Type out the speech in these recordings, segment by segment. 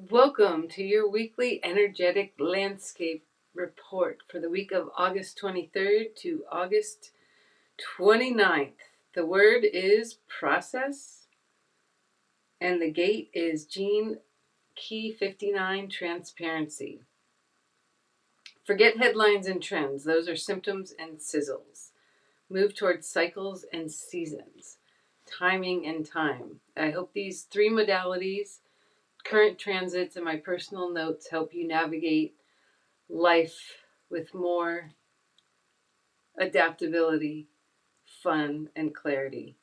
Welcome to your weekly energetic landscape report for the week of August 23rd to August 29th. The word is process, and the gate is Gene Key 59, transparency. Forget headlines and trends, those are symptoms and sizzles. Move towards cycles and seasons, timing and time. I hope these three modalities, current transits, and my personal notes help you navigate life with more adaptability, fun, and clarity.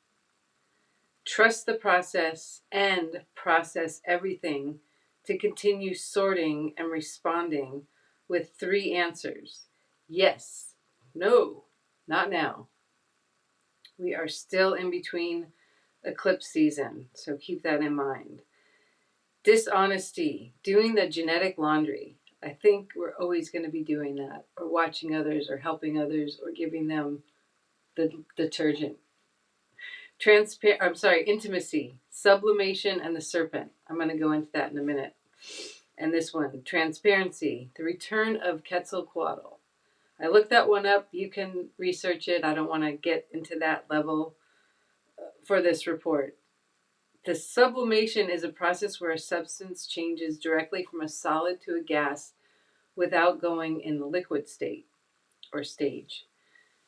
Trust the process and process everything to continue sorting and responding with three answers: yes, no, not now. We are still in between eclipse season, so keep that in mind. Dishonesty, doing the genetic laundry. I think we're always going to be doing that, or watching others, or helping others, or giving them the detergent. Intimacy, sublimation, and the serpent. I'm going to go into that in a minute. And this one, transparency, the return of Quetzalcoatl. I looked that one up. You can research it. I don't want to get into that level for this report. The sublimation is a process where a substance changes directly from a solid to a gas without going in the liquid state or stage.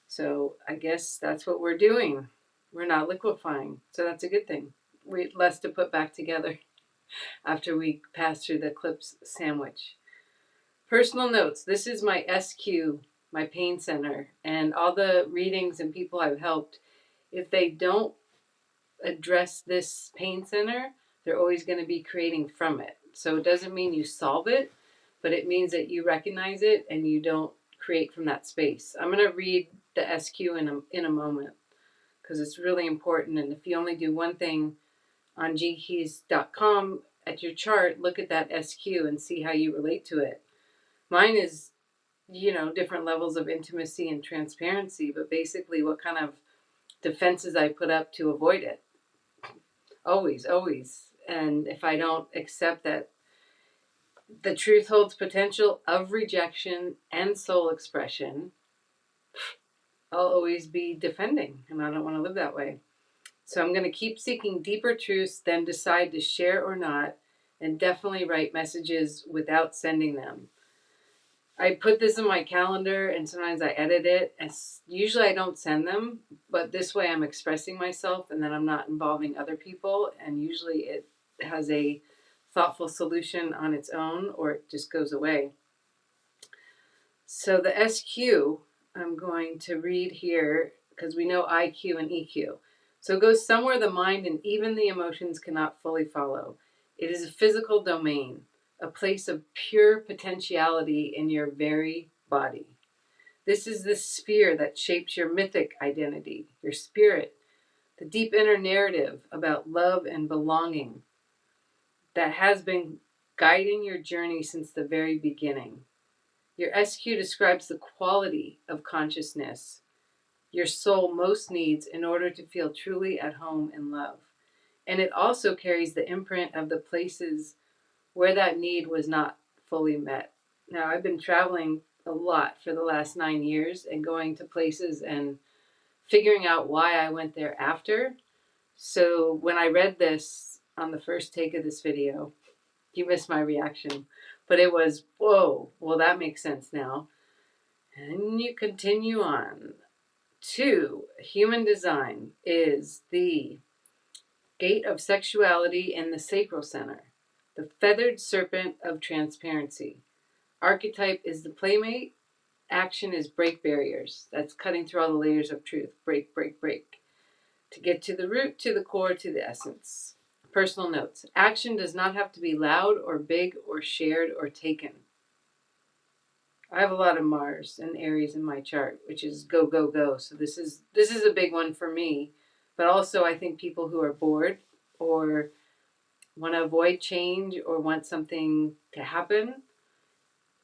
So I guess that's what we're doing. We're not liquefying, so that's a good thing. We less to put back together after we pass through the eclipse sandwich. Personal notes. This is my SQ, my pain center, and all the readings and people I've helped, if they don't address this pain center, they're always going to be creating from it. So it doesn't mean you solve it, but it means that you recognize it and you don't create from that space. I'm going to read the SQ in a moment because it's really important. And if you only do one thing on gkeys.com at your chart, look at that SQ and see how you relate to it. Mine is, different levels of intimacy and transparency, but basically what kind of defenses I put up to avoid it. Always, always. And if I don't accept that the truth holds potential of rejection and soul expression, I'll always be defending, and I don't want to live that way. So I'm going to keep seeking deeper truths, then decide to share or not, and definitely write messages without sending them. I put this in my calendar, and sometimes I edit it. Usually I don't send them, but this way I'm expressing myself, and then I'm not involving other people, and usually it has a thoughtful solution on its own, or it just goes away. So the SQ, I'm going to read here, because we know IQ and EQ. So it goes somewhere the mind and even the emotions cannot fully follow. It is a physical domain, a place of pure potentiality in your very body. This is the sphere that shapes your mythic identity, your spirit, the deep inner narrative about love and belonging that has been guiding your journey since the very beginning. Your SQ describes the quality of consciousness your soul most needs in order to feel truly at home in love. And it also carries the imprint of the places where that need was not fully met. Now, I've been traveling a lot for the last 9 years and going to places and figuring out why I went there after. So when I read this on the first take of this video, you missed my reaction, but it was, whoa, well, that makes sense now. And you continue on. 2, human design is the gate of sexuality in the sacral center, the feathered serpent of transparency. Archetype is the playmate. Action is break barriers. That's cutting through all the layers of truth. Break, break, break. To get to the root, to the core, to the essence. Personal notes. Action does not have to be loud or big or shared or taken. I have a lot of Mars and Aries in my chart, which is go, go, go. So this is a big one for me. But also I think people who are bored or want to avoid change or want something to happen,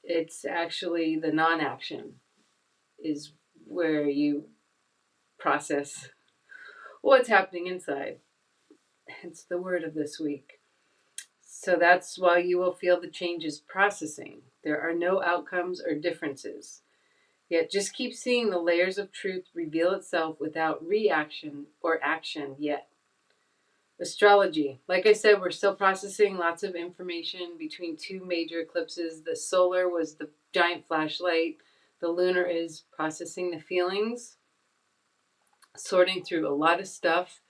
it's actually the non-action is where you process what's happening inside. Hence the word of this week. So that's why you will feel the changes processing. There are no outcomes or differences. Yet just keep seeing the layers of truth reveal itself without reaction or action yet. Astrology. Like I said, we're still processing lots of information between two major eclipses. The solar was the giant flashlight. The lunar is processing the feelings, sorting through a lot of stuff.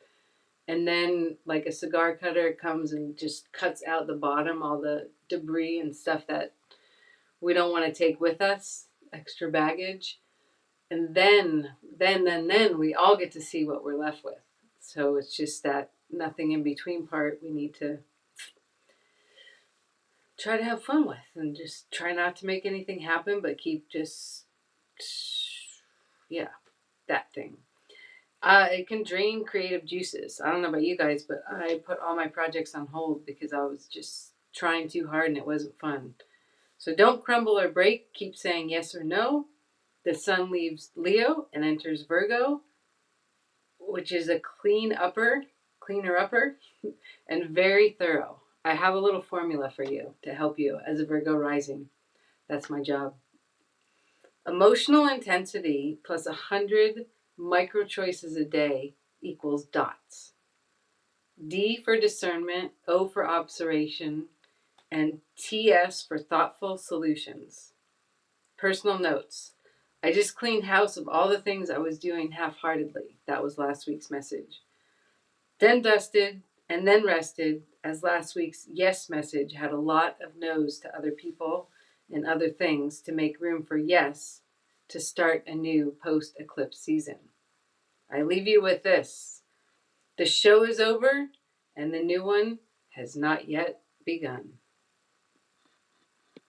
And then, like a cigar cutter, it comes and just cuts out the bottom, all the debris and stuff that we don't want to take with us, extra baggage. And then we all get to see what we're left with. So it's just that nothing in between part we need to try to have fun with and just try not to make anything happen, but keep just, yeah, that thing. It can drain creative juices. I don't know about you guys, but I put all my projects on hold because I was just trying too hard and it wasn't fun. So don't crumble or break. Keep saying yes or no. The sun leaves Leo and enters Virgo, which is a cleaner upper, and very thorough. I have a little formula for you to help you as a Virgo rising. That's my job. Emotional intensity plus 100 micro choices a day equals dots. D for discernment, O for observation, and TS for thoughtful solutions. Personal notes. I just cleaned house of all the things I was doing half-heartedly. That was last week's message. Then dusted and then rested, as last week's yes message had a lot of no's to other people and other things to make room for yes to start a new post-eclipse season. I leave you with this. The show is over and the new one has not yet begun.